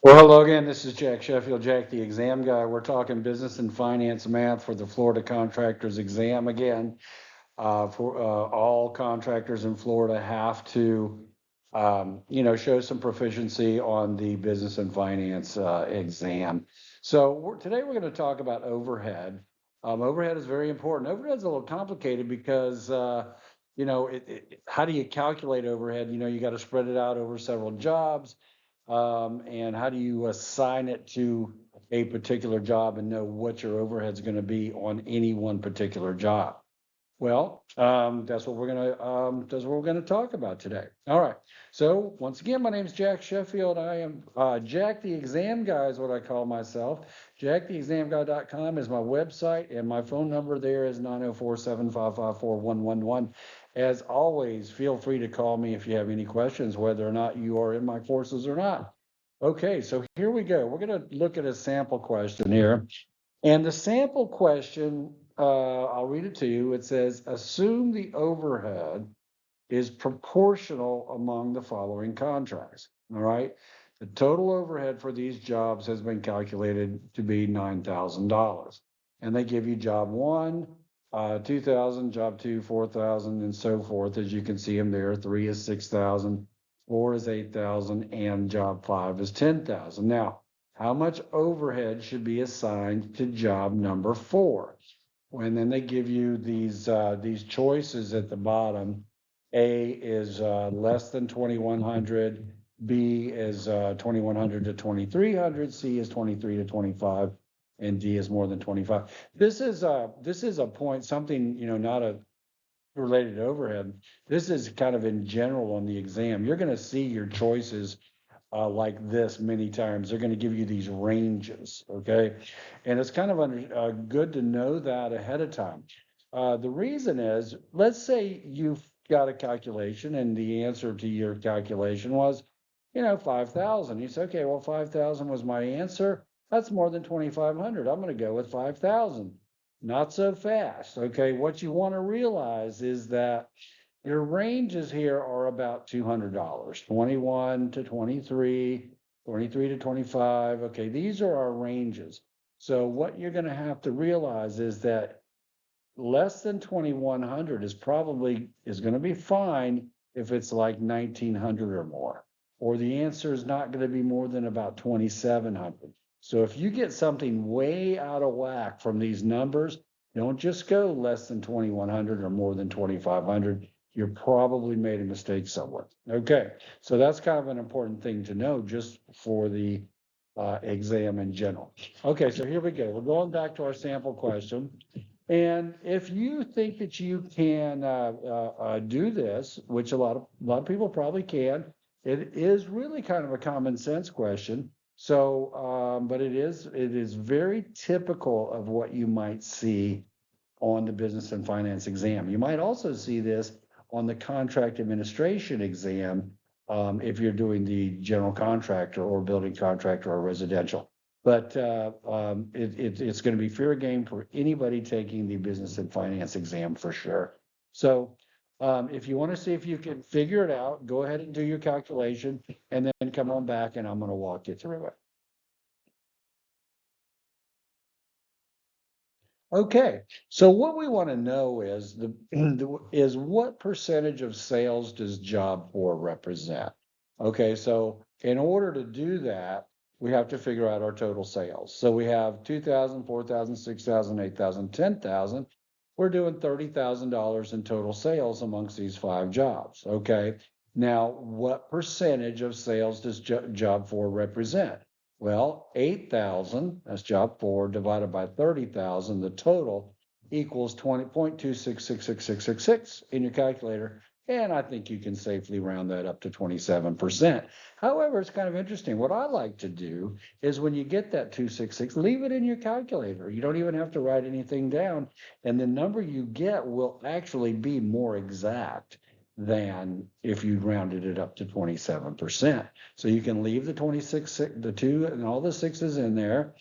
Well, hello again. This is Jack Sheffield, Jack the exam guy. We're talking business and finance math for the Florida contractors exam again. For all contractors in Florida have to, show some proficiency on the business and finance exam. So today we're going to talk about overhead. Overhead is very important. Overhead is a little complicated because, how do you calculate overhead? You got to spread it out over several jobs. And how do you assign it to a particular job and know what your overhead's going to be on any one particular job? Well, that's what we're gonna talk about today. All right. So once again, my name is Jack Sheffield. I am Jack the Exam Guy is what I call myself. JackTheExamGuy.com is my website, and my phone number there is 904-755-4111. As always, feel free to call me if you have any questions, whether or not you are in my courses or not. Okay, so here we go. We're going to look at a sample question here. And the sample question, I'll read it to you. It says, assume the overhead is proportional among the following contracts. All right. The total overhead for these jobs has been calculated to be $9,000. And they give you job one, 2,000, job two, 4,000, and so forth. As you can see them there, three is 6,000, four is 8,000, and job five is 10,000. Now, how much overhead should be assigned to job number four? And then they give you these choices at the bottom. A is less than 2,100. B is 2,100 to 2,300. C is 23 to 25, and D is more than 25. This is a point, something not a related to overhead. This is kind of in general on the exam. You're going to see your choices like this many times. They're going to give you these ranges, okay? And it's kind of good to know that ahead of time. The reason is, let's say you've got a calculation and the answer to your calculation was, 5,000. You say, okay, well, 5,000 was my answer. That's more than 2,500. I'm going to go with 5,000. Not so fast, okay? What you want to realize is that your ranges here are about $200, 21 to 23, 23 to 25. Okay, these are our ranges. So what you're going to have to realize is that less than 2,100 is going to be fine if it's like 1,900 or more, or the answer is not going to be more than about 2,700. So if you get something way out of whack from these numbers, don't just go less than 2,100 or more than 2,500. You probably made a mistake somewhere. Okay, so that's kind of an important thing to know just for the exam in general. Okay, so here we go. We're going back to our sample question. And if you think that you can do this, which a lot of people probably can, it is really kind of a common sense question. So, but it is very typical of what you might see on the business and finance exam. You might also see this on the contract administration exam if you're doing the general contractor or building contractor or residential. But it's going to be fair game for anybody taking the business and finance exam for sure. So if you want to see if you can figure it out, go ahead and do your calculation and then come on back and I'm going to walk you through it. Okay, so what we want to know is is what percentage of sales does job four represent? Okay, so in order to do that, we have to figure out our total sales. So we have 2,000, 4,000, 6,000, 8,000, 10,000. We're doing $30,000 in total sales amongst these five jobs. Okay, now what percentage of sales does job four represent? Well, 8,000, that's job four, divided by 30,000, the total equals 20.2666666 in your calculator. And I think you can safely round that up to 27%. However, it's kind of interesting. What I like to do is when you get that 266, leave it in your calculator. You don't even have to write anything down. And the number you get will actually be more exact than if you rounded it up to 27%. So you can leave the 26, the two and all the sixes in there.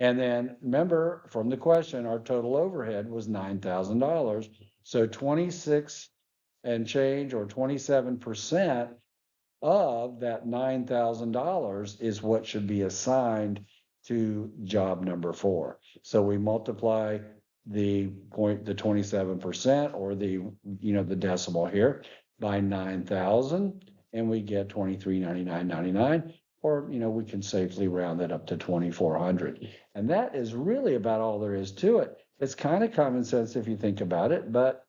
And then remember from the question, our total overhead was $9,000. So 26 and change or 27% of that $9,000 is what should be assigned to job number 4. So we multiply the 27% or the decimal here by 9,000, and we get 2399.99, or we can safely round it up to 2,400. And that is really about all there is to it. It's kind of common sense if you think about it, but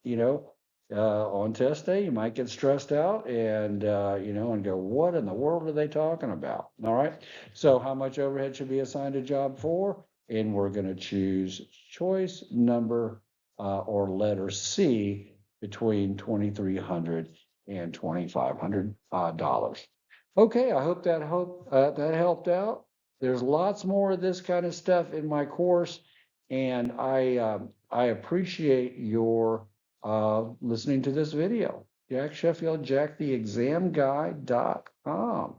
on test day, you might get stressed out and and go, what in the world are they talking about? All right. So how much overhead should be assigned to job 4? And we're going to choose choice number or letter C between $2,300 and $2,500. Okay, I hope that helped out. There's lots more of this kind of stuff in my course, and I appreciate your listening to this video. Jack Sheffield, jacktheexamguy.com.